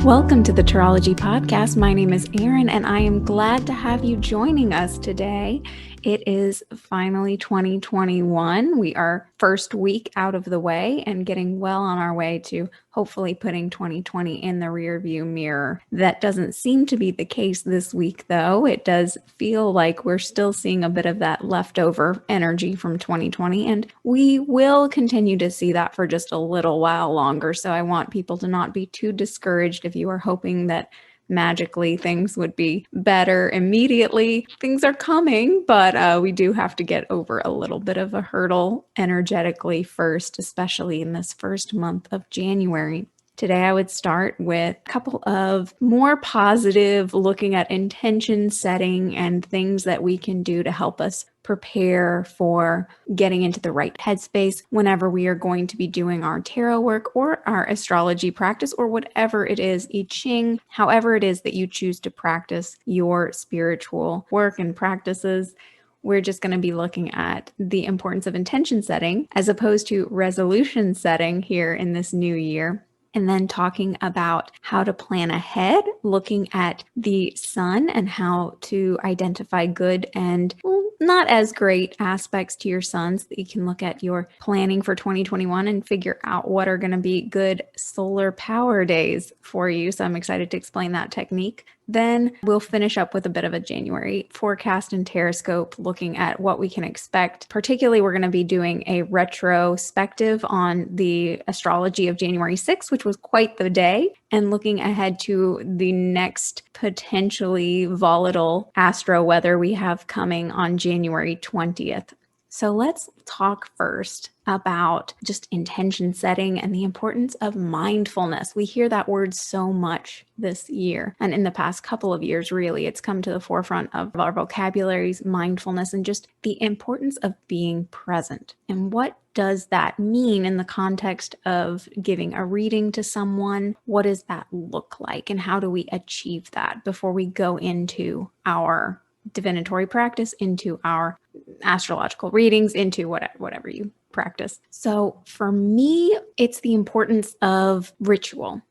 Welcome to the Tarotology podcast. My name is Erin, and I am glad to have you joining us today. It is finally 2021. We are first week out of the way and getting well on our way to hopefully putting 2020 in the rearview mirror. That doesn't seem to be the case this week, though. It does feel like we're still seeing a bit of that leftover energy from 2020, and we will continue to see that for just a little while longer. So I want people to not be too discouraged if you are hoping that magically things would be better immediately. Things are coming, but we do have to get over a little bit of a hurdle energetically first, especially in this first month of January. Today, I would start with a couple of more positive, looking at intention setting and things that we can do to help us prepare for getting into the right headspace whenever we are going to be doing our tarot work or our astrology practice or whatever it is, I Ching, however it is that you choose to practice your spiritual work and practices. We're just going to be looking at the importance of intention setting as opposed to resolution setting here in this new year. And then talking about how to plan ahead, looking at the sun and how to identify good and not as great aspects to your sun so that you can look at your planning for 2021 and figure out what are going to be good solar power days for you. So I'm excited to explain that technique. Then we'll finish up with a bit of a January forecast and Tarotscope, looking at what we can expect. Particularly, we're going to be doing a retrospective on the astrology of January 6th, which was quite the day, and looking ahead to the next potentially volatile astro weather we have coming on January 20th. So let's talk first about just intention setting and the importance of mindfulness. We hear that word so much this year, and in the past couple of years, really, it's come to the forefront of our vocabularies, mindfulness, and just the importance of being present. And what does that mean in the context of giving a reading to someone? What does that look like, and how do we achieve that before we go into our divinatory practice, into our astrological readings, into whatever you practice? So for me, it's the importance of ritual.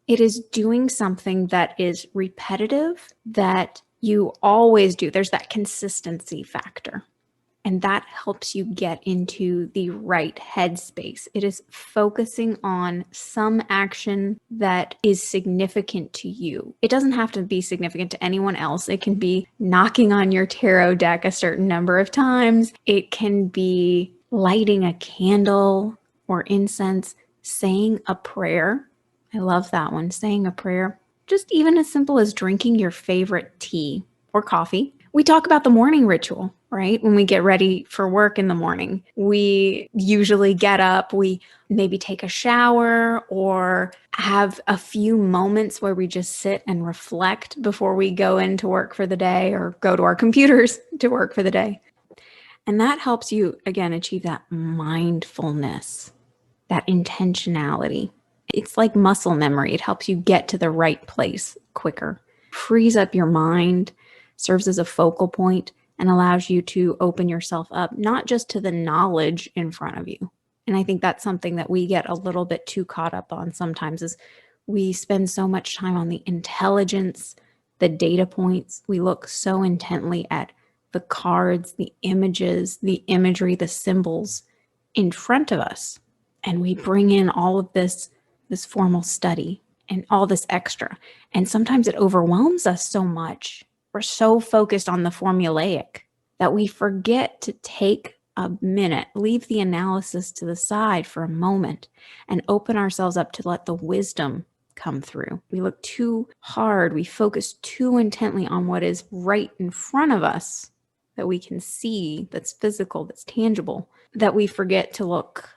It is doing something that is repetitive, that you always do. There's that consistency factor. And that helps you get into the right headspace. It is focusing on some action that is significant to you. It doesn't have to be significant to anyone else. It can be knocking on your tarot deck a certain number of times. It can be lighting a candle or incense, saying a prayer. I love that one, saying a prayer. Just even as simple as drinking your favorite tea or coffee. We talk about the morning ritual, right? When we get ready for work in the morning, we usually get up, we maybe take a shower or have a few moments where we just sit and reflect before we go into work for the day or go to our computers to work for the day. And that helps you, again, achieve that mindfulness, that intentionality. It's like muscle memory. It helps you get to the right place quicker, frees up your mind, serves as a focal point, and allows you to open yourself up, not just to the knowledge in front of you. And I think that's something that we get a little bit too caught up on sometimes, is we spend so much time on the intelligence, the data points. We look so intently at the cards, the images, the imagery, the symbols in front of us. And we bring in all of this formal study and all this extra. And sometimes it overwhelms us so much. We're so focused on the formulaic that we forget to take a minute, leave the analysis to the side for a moment, and open ourselves up to let the wisdom come through. We look too hard, we focus too intently on what is right in front of us that we can see, that's physical, that's tangible, that we forget to look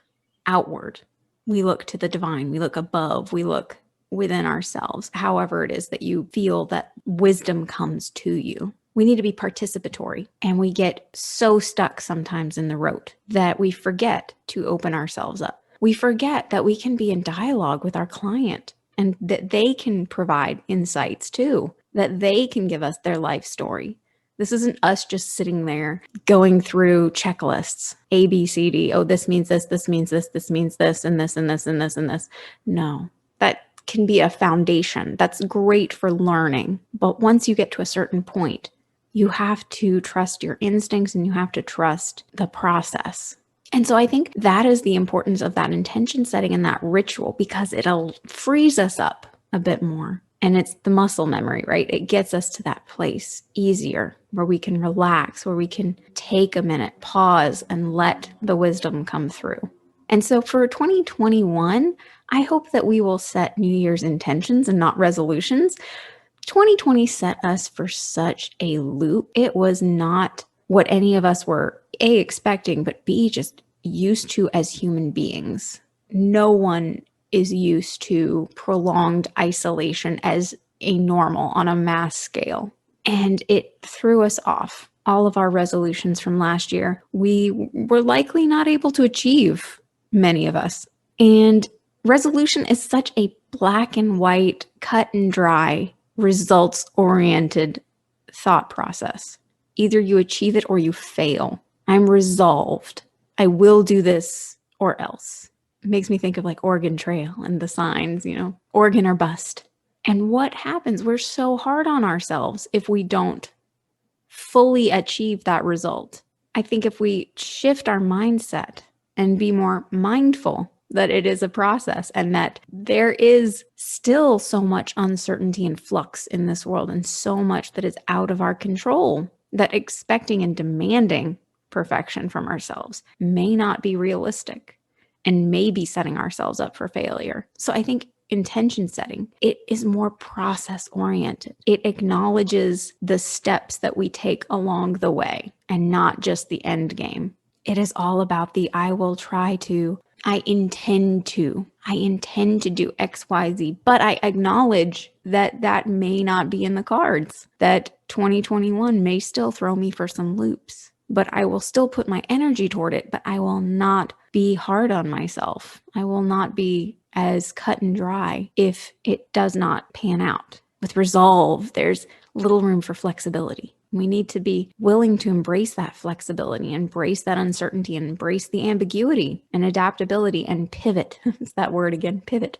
outward. We look to the divine, we look above, we look within ourselves, however it is that you feel that wisdom comes to you. We need to be participatory, and we get so stuck sometimes in the rote that we forget to open ourselves up. We forget that we can be in dialogue with our client and that they can provide insights too, that they can give us their life story. This isn't us just sitting there going through checklists, A, B, C, D. Oh, this means this means this, this means this, and this, and this, and this, and this. No, that can be a foundation. That's great for learning. But once you get to a certain point, you have to trust your instincts and you have to trust the process. And so I think that is the importance of that intention setting and that ritual, because it'll freeze us up a bit more. And it's the muscle memory, right? It gets us to that place easier where we can relax, where we can take a minute, pause, and let the wisdom come through. And so for 2021, I hope that we will set New Year's intentions and not resolutions. 2020 set us for such a loop. It was not what any of us were A, expecting, but B, just used to as human beings. No one is used to prolonged isolation as a normal on a mass scale. And it threw us off. All of our resolutions from last year, we were likely not able to achieve, many of us. And resolution is such a black and white, cut and dry, results-oriented thought process. Either you achieve it or you fail. I'm resolved. I will do this or else. It makes me think of like Oregon Trail and the signs, Oregon or bust. And what happens? We're so hard on ourselves if we don't fully achieve that result. I think if we shift our mindset and be more mindful that it is a process and that there is still so much uncertainty and flux in this world and so much that is out of our control, that expecting and demanding perfection from ourselves may not be realistic and may be setting ourselves up for failure. So I think intention setting, it is more process oriented. It acknowledges the steps that we take along the way and not just the end game. It is all about the I will try to, I intend to do X, Y, Z, but I acknowledge that that may not be in the cards, that 2021 may still throw me for some loops, but I will still put my energy toward it, but I will not be hard on myself. I will not be as cut and dry if it does not pan out. With resolve, there's little room for flexibility. We need to be willing to embrace that flexibility, embrace that uncertainty, and embrace the ambiguity and adaptability and pivot. It's that word again, pivot.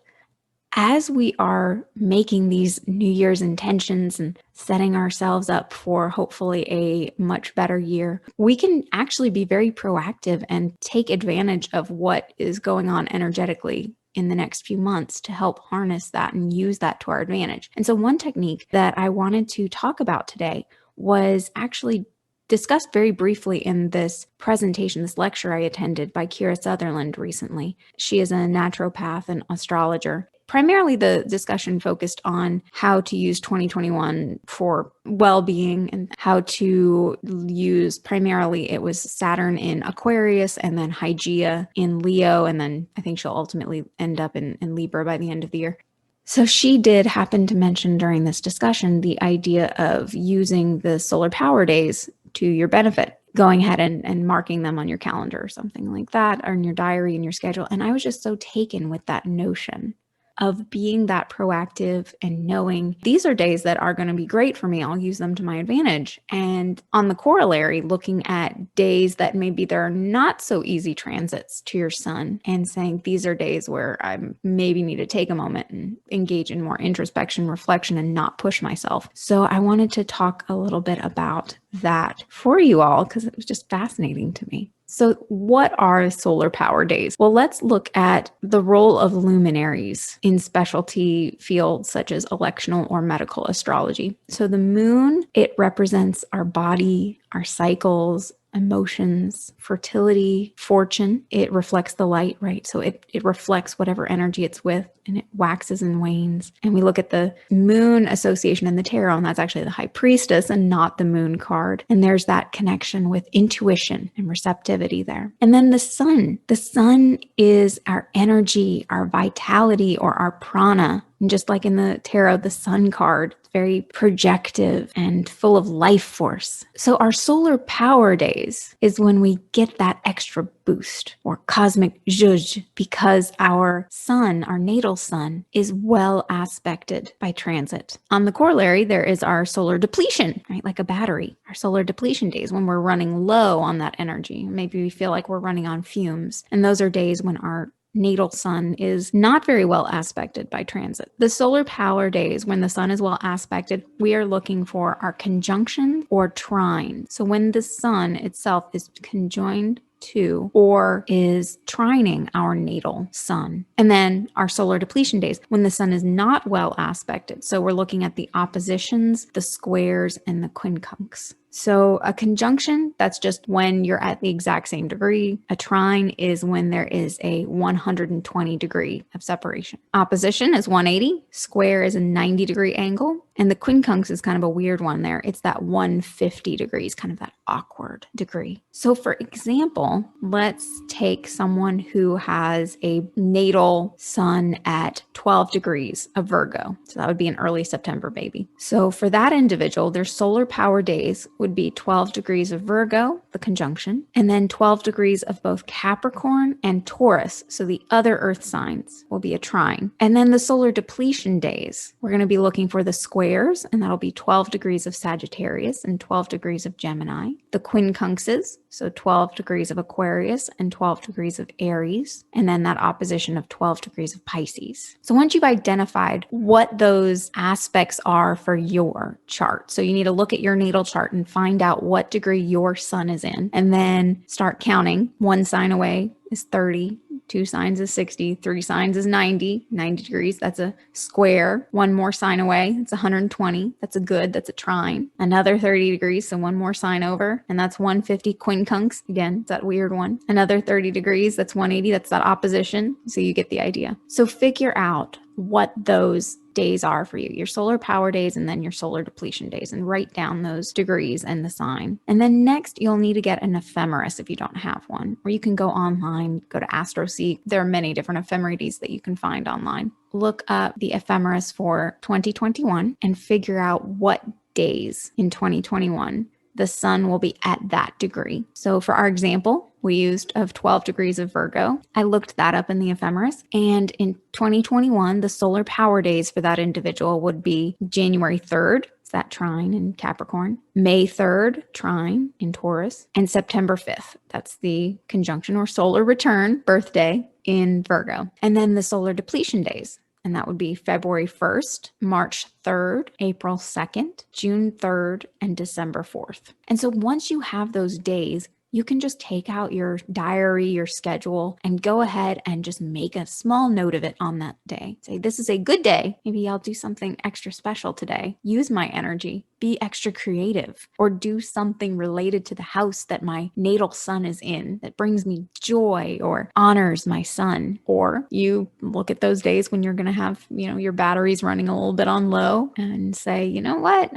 As we are making these New Year's intentions and setting ourselves up for hopefully a much better year, we can actually be very proactive and take advantage of what is going on energetically in the next few months to help harness that and use that to our advantage. And so one technique that I wanted to talk about today was actually discussed very briefly in this presentation, this lecture I attended by Kira Sutherland recently. She is a naturopath and astrologer. Primarily, the discussion focused on how to use 2021 for well-being and how to use, primarily it was Saturn in Aquarius and then Hygeia in Leo, and then I think she'll ultimately end up in Libra by the end of the year. So she did happen to mention during this discussion the idea of using the solar power days to your benefit, going ahead and marking them on your calendar or something like that, or in your diary, in your schedule. And I was just so taken with that notion of being that proactive and knowing these are days that are going to be great for me. I'll use them to my advantage. And on the corollary, looking at days that maybe there are not so easy transits to your sun and saying these are days where I maybe need to take a moment and engage in more introspection, reflection, and not push myself. So I wanted to talk a little bit about that for you all because it was just fascinating to me. So what are solar power days? Well, let's look at the role of luminaries in specialty fields such as electional or medical astrology. So the moon, it represents our body, our cycles, emotions, fertility, fortune. It reflects the light, right? So it reflects whatever energy it's with and it waxes and wanes. And we look at the moon association in the tarot, and that's actually the high priestess and not the moon card. And there's that connection with intuition and receptivity there. And then the sun is our energy, our vitality, or our prana. And just like in the tarot, the sun card, very projective and full of life force. So our solar power days is when we get that extra boost or cosmic zhuzh because our sun, our natal sun, is well aspected by transit. On the corollary, there is our solar depletion, right? Like a battery. Our solar depletion days when we're running low on that energy. Maybe we feel like we're running on fumes. And those are days when our natal sun is not very well aspected by transit. The solar power days when the sun is well aspected, we are looking for our conjunction or trine. So when the sun itself is conjoined to or is trining our natal sun. And then our solar depletion days when the sun is not well aspected. So we're looking at the oppositions, the squares, and the quincunx. So a conjunction, that's just when you're at the exact same degree. A trine is when there is a 120 degree of separation. Opposition is 180. Square is a 90 degree angle. And the quincunx is kind of a weird one there. It's that 150 degrees, kind of that awkward degree. So for example, let's take someone who has a natal sun at 12 degrees of Virgo. So that would be an early September baby. So for that individual, their solar power days would be 12 degrees of Virgo, the conjunction, and then 12 degrees of both Capricorn and Taurus. So the other earth signs will be a trine. And then the solar depletion days, we're going to be looking for the squares, and that'll be 12 degrees of Sagittarius and 12 degrees of Gemini. The quincunxes, so 12 degrees of Aquarius and 12 degrees of Aries, and then that opposition of 12 degrees of Pisces. So once you've identified what those aspects are for your chart, so you need to look at your natal chart and find out what degree your sun is in, and then start counting. One sign away is 30, 2 signs is 60, 3 signs is 90 degrees. That's a square. One more sign away, it's 120. That's a good, that's a trine. Another 30 degrees, so one more sign over, and that's 150 quincunx. Again, it's that weird one. Another 30 degrees, that's 180. That's that opposition. So you get the idea. So figure out what those days are for you, your solar power days and then your solar depletion days, and write down those degrees and the sign. And then next, you'll need to get an ephemeris if you don't have one, or you can go online, go to AstroSeek. There are many different ephemerides that you can find online. Look up the ephemeris for 2021 and figure out what days in 2021 the sun will be at that degree. So for our example, we used of 12 degrees of Virgo. I looked that up in the ephemeris. And in 2021, the solar power days for that individual would be January 3rd. It's that trine in Capricorn. May 3rd, trine in Taurus. And September 5th. That's the conjunction or solar return birthday in Virgo. And then the solar depletion days. And that would be February 1st, March 3rd, April 2nd, June 3rd, and December 4th. And so once you have those days, you can just take out your diary, your schedule, and go ahead and just make a small note of it on that day. Say, this is a good day. Maybe I'll do something extra special today. Use my energy. Be extra creative, or do something related to the house that my natal sun is in that brings me joy or honors my sun. Or you look at those days when you're going to have, your batteries running a little bit on low and say, you know what,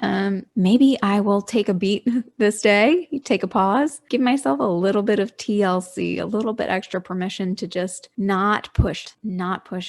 maybe I will take a beat this day. You take a pause, give myself a little bit of TLC, a little bit extra permission to just not push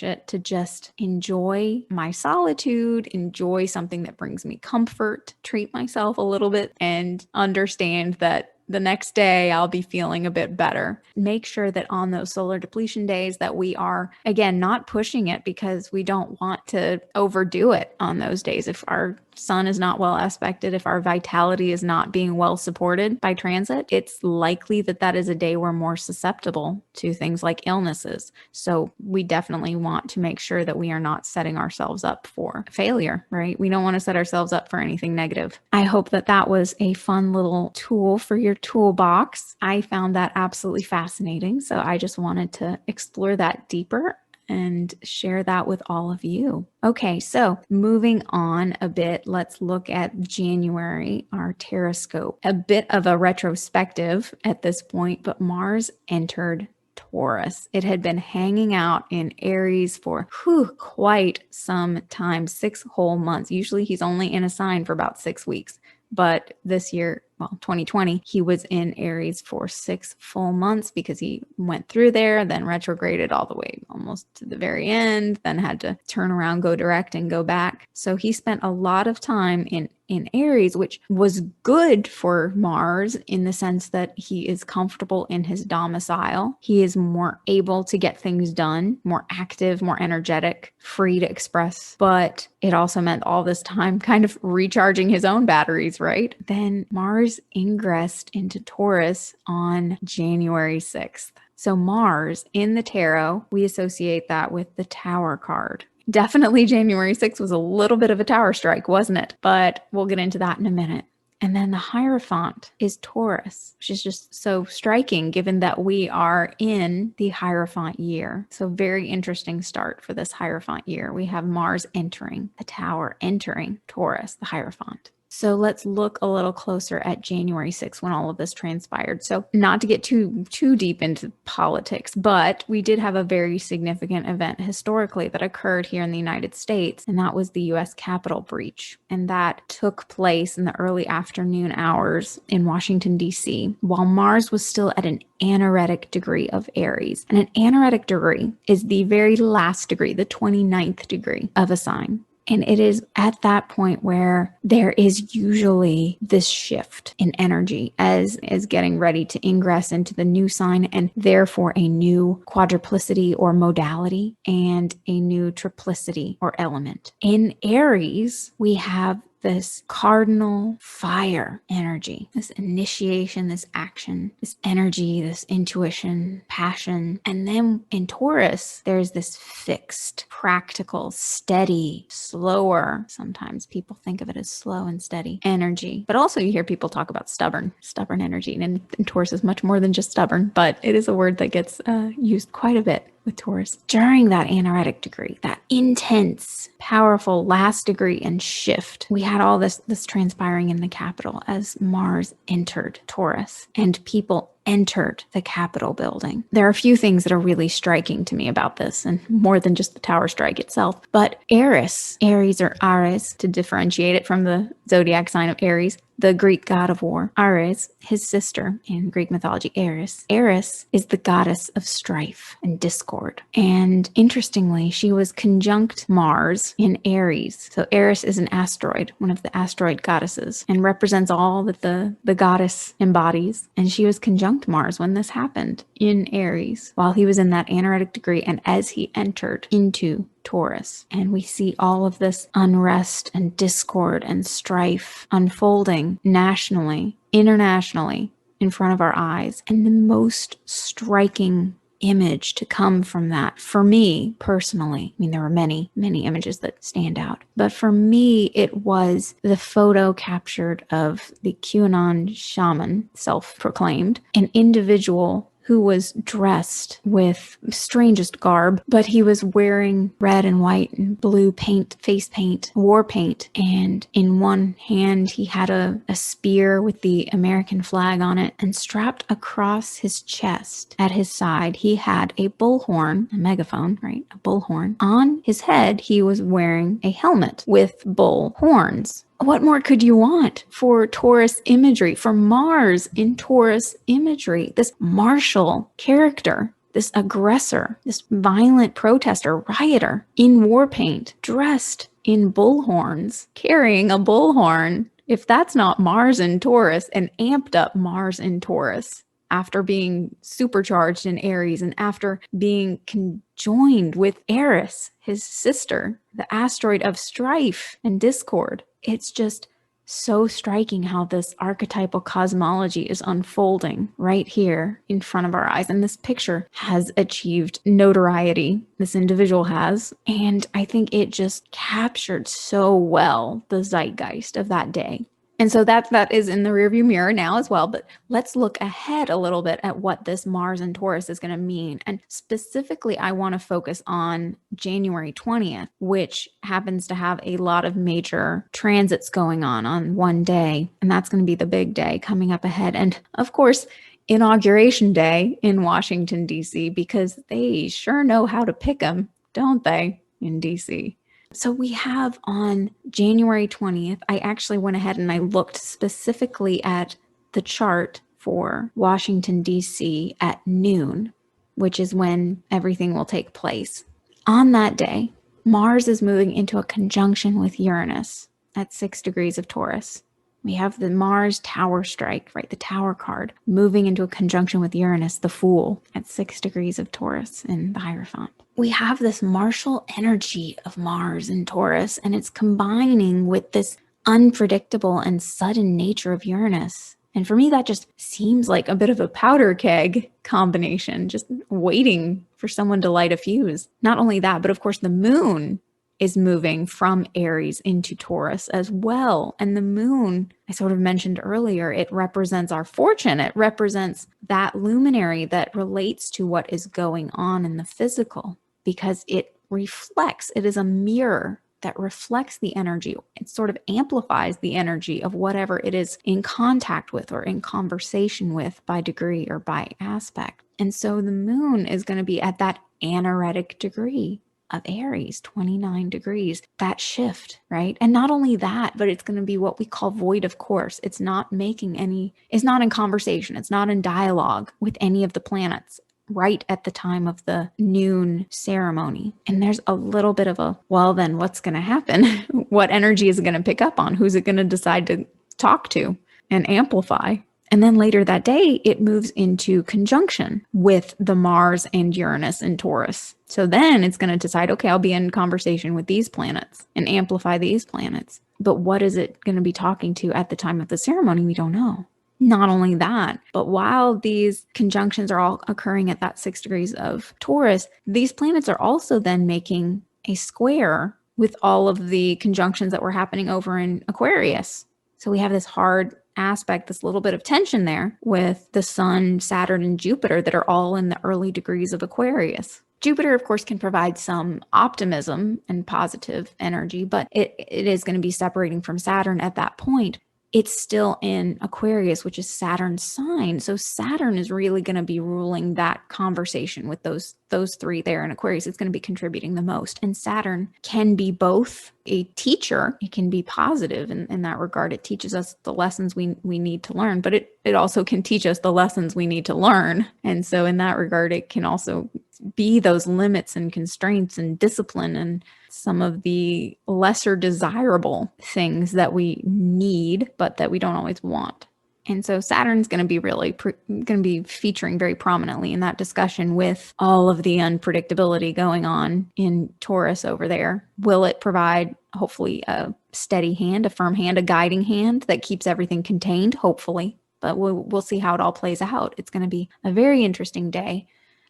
it, to just enjoy my solitude, enjoy something that brings me comfort, treat myself a little bit, and understand that the next day I'll be feeling a bit better. Make sure that on those solar depletion days that we are, again, not pushing it because we don't want to overdo it on those days. If our sun is not well aspected, if our vitality is not being well supported by transit, it's likely that that is a day we're more susceptible to things like illnesses. So we definitely want to make sure that we are not setting ourselves up for failure, right? We don't want to set ourselves up for anything negative. I hope that that was a fun little tool for your toolbox. I found that absolutely fascinating. So I just wanted to explore that deeper and share that with all of you. Okay, so moving on a bit, let's look at January, our Tarotscope. A bit of a retrospective at this point, but Mars entered Taurus. It had been hanging out in Aries for quite some time, 6 whole months. Usually he's only in a sign for about 6 weeks. But this year, 2020, he was in Aries for 6 full months because he went through there, then retrograded all the way almost to the very end, then had to turn around, go direct, and go back. So he spent a lot of time in Aries, which was good for Mars in the sense that he is comfortable in his domicile. He is more able to get things done, more active, more energetic, free to express. But it also meant all this time kind of recharging his own batteries, right? Then Mars ingressed into Taurus on January 6th. So Mars in the tarot, we associate that with the Tower card. Definitely January 6th was a little bit of a tower strike, wasn't it? But we'll get into that in a minute. And then the Hierophant is Taurus, which is just so striking given that we are in the Hierophant year. So very interesting start for this Hierophant year. We have Mars entering the Tower, entering Taurus, the Hierophant. So let's look a little closer at January 6th when all of this transpired. So not to get too deep into politics, but we did have a very significant event historically that occurred here in the United States, and that was the US Capitol breach. And that took place in the early afternoon hours in Washington, D.C., while Mars was still at an anaretic degree of Aries. And an anaretic degree is the very last degree, the 29th degree of a sign. And it is at that point where there is usually this shift in energy as getting ready to ingress into the new sign, and therefore a new quadruplicity or modality and a new triplicity or element. In Aries, we have this cardinal fire energy, this initiation, this action, this energy, this intuition, passion. And then in Taurus, there's this fixed, practical, steady, slower. Sometimes people think of it as slow and steady energy. But also you hear people talk about stubborn energy. And Taurus is much more than just stubborn, but it is a word that gets used quite a bit with Taurus. During that anaretic degree, that intense, powerful last degree and shift, we had all this transpiring in the Capitol as Mars entered Taurus and people entered the Capitol building. There are a few things that are really striking to me about this, and more than just the tower strike itself. But Aries or Ares, to differentiate it from the zodiac sign of Aries, the Greek god of war, Ares, his sister in Greek mythology, Eris. Eris is the goddess of strife and discord. And interestingly, she was conjunct Mars in Aries. So Eris is an asteroid, one of the asteroid goddesses, and represents all that the goddess embodies. And she was conjunct Mars when this happened in Aries, while he was in that anaretic degree and as he entered into Taurus. And we see all of this unrest and discord and strife unfolding nationally, internationally, in front of our eyes. And the most striking image to come from that, for me personally, I mean, there were many images that stand out, but for me, it was the photo captured of the QAnon shaman, self-proclaimed, an individual who was dressed with strangest garb, but he was wearing red and white and blue paint, face paint, war paint. And in one hand, he had a spear with the American flag on it, and strapped across his chest at his side, he had a bullhorn, a megaphone, right? A bullhorn. On his head, he was wearing a helmet with bull horns. What more could you want for Taurus imagery, for Mars in Taurus imagery? This martial character, this aggressor, this violent protester, rioter in war paint, dressed in bullhorns, carrying a bullhorn. If that's not Mars in Taurus, and amped up Mars in Taurus, after being supercharged in Aries and after being conjoined with Eris, his sister, the asteroid of strife and discord. It's just so striking how this archetypal cosmology is unfolding right here in front of our eyes. And this picture has achieved notoriety, this individual has, and I think it just captured so well the zeitgeist of that day. And so that is in the rearview mirror now as well. But let's look ahead a little bit at what this Mars and Taurus is going to mean. And specifically, I want to focus on January 20th, which happens to have a lot of major transits going on one day. And that's going to be the big day coming up ahead. And of course, Inauguration Day in Washington, D.C., because they sure know how to pick them, don't they, in D.C.? So we have on January 20th, I actually went ahead and I looked specifically at the chart for Washington, D.C. at noon, which is when everything will take place. On that day, Mars is moving into a conjunction with Uranus at 6 degrees of Taurus. We have the Mars Tower strike, right? The Tower card moving into a conjunction with Uranus, the Fool, at 6 degrees of Taurus in the Hierophant. We have this martial energy of Mars in Taurus, and it's combining with this unpredictable and sudden nature of Uranus. And for me, that just seems like a bit of a powder keg combination, just waiting for someone to light a fuse. Not only that, but of course the moon is moving from Aries into Taurus as well. And the moon, I sort of mentioned earlier, it represents our fortune. It represents that luminary that relates to what is going on in the physical, because it reflects, it is a mirror that reflects the energy. It sort of amplifies the energy of whatever it is in contact with or in conversation with by degree or by aspect. And so the moon is going to be at that anaretic degree of Aries, 29 degrees, that shift, right? And not only that, but it's going to be what we call void of course. It's not making any, it's not in conversation. It's not in dialogue with any of the planets right at the time of the noon ceremony. And there's a little bit of a, well, then what's going to happen? What energy is it going to pick up on? Who's it going to decide to talk to and amplify? And then later that day, it moves into conjunction with the Mars and Uranus in Taurus. So then it's going to decide, okay, I'll be in conversation with these planets and amplify these planets. But what is it going to be talking to at the time of the ceremony? We don't know. Not only that, but while these conjunctions are all occurring at that 6 degrees of Taurus, these planets are also then making a square with all of the conjunctions that were happening over in Aquarius. So we have this hard aspect, this little bit of tension there with the Sun, Saturn, and Jupiter that are all in the early degrees of Aquarius. Jupiter, of course, can provide some optimism and positive energy, but it is going to be separating from Saturn at that point. It's still in Aquarius, which is Saturn's sign. So Saturn is really going to be ruling that conversation with those three there in Aquarius. It's going to be contributing the most. And Saturn can be both a teacher. It can be positive in that regard. It teaches us the lessons we need to learn, but it also can teach us the lessons we need to learn. And so in that regard, it can also be those limits and constraints and discipline and some of the lesser desirable things that we need, but that we don't always want. And so Saturn's going to be really going to be featuring very prominently in that discussion with all of the unpredictability going on in Taurus over there. Will it provide hopefully a steady hand, a firm hand, a guiding hand that keeps everything contained? Hopefully, but we'll see how it all plays out. It's going to be a very interesting day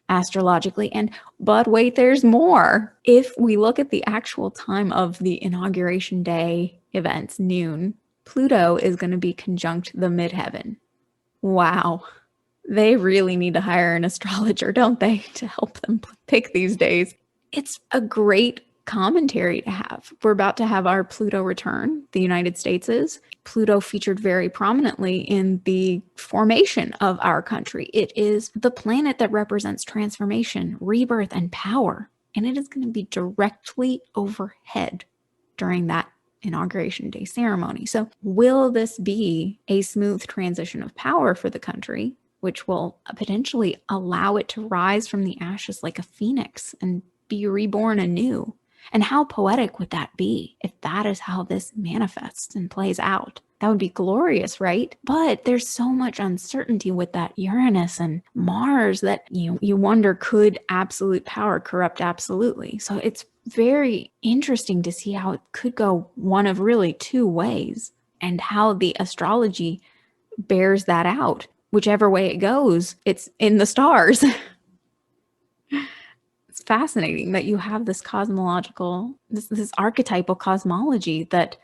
astrologically. But wait, there's more. If we look at the actual time of the inauguration day events, noon, Pluto is going to be conjunct the midheaven. Wow. They really need to hire an astrologer, don't they, to help them pick these days. It's a great commentary to have. We're about to have our Pluto return, the United States is. Pluto featured very prominently in the formation of our country. It is the planet that represents transformation, rebirth, and power. And it is going to be directly overhead during that inauguration day ceremony. So will this be a smooth transition of power for the country, which will potentially allow it to rise from the ashes like a phoenix and be reborn anew? And how poetic would that be if that is how this manifests and plays out? That would be glorious, right? But there's so much uncertainty with that Uranus and Mars that you wonder, could absolute power corrupt absolutely? So it's very interesting to see how it could go one of really two ways and how the astrology bears that out. Whichever way it goes, it's in the stars. It's fascinating that you have this cosmological, this archetypal cosmology that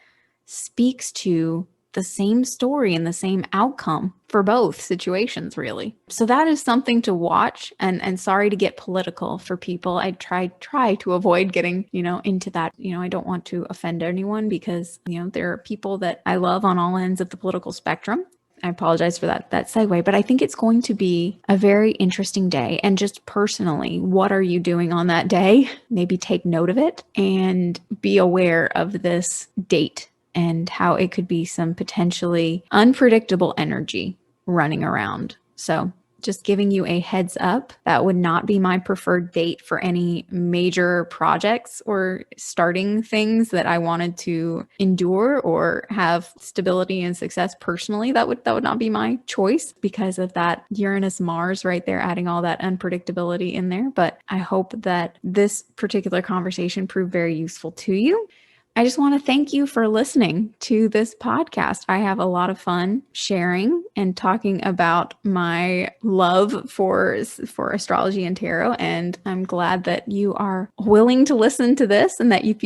speaks to the same story and the same outcome for both situations, really. So that is something to watch. And sorry to get political for people. I try to avoid getting, into that. I don't want to offend anyone because, there are people that I love on all ends of the political spectrum. I apologize for that segue, but I think it's going to be a very interesting day. And just personally, what are you doing on that day? Maybe take note of it and be aware of this date and how it could be some potentially unpredictable energy running around. So just giving you a heads up, that would not be my preferred date for any major projects or starting things that I wanted to endure or have stability and success personally. That would not be my choice because of that Uranus Mars right there, adding all that unpredictability in there. But I hope that this particular conversation proved very useful to you. I just want to thank you for listening to this podcast. I have a lot of fun sharing and talking about my love for astrology and tarot, and I'm glad that you are willing to listen to this and that if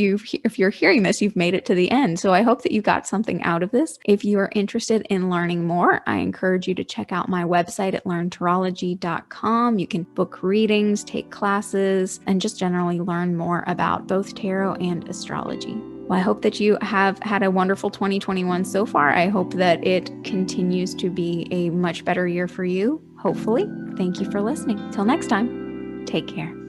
you're hearing this, you've made it to the end. So I hope that you got something out of this. If you are interested in learning more, I encourage you to check out my website at learntarology.com. You can book readings, take classes, and just generally learn more about both tarot and astrology. Well, I hope that you have had a wonderful 2021 so far. I hope that it continues to be a much better year for you, hopefully. Thank you for listening. Till next time, take care.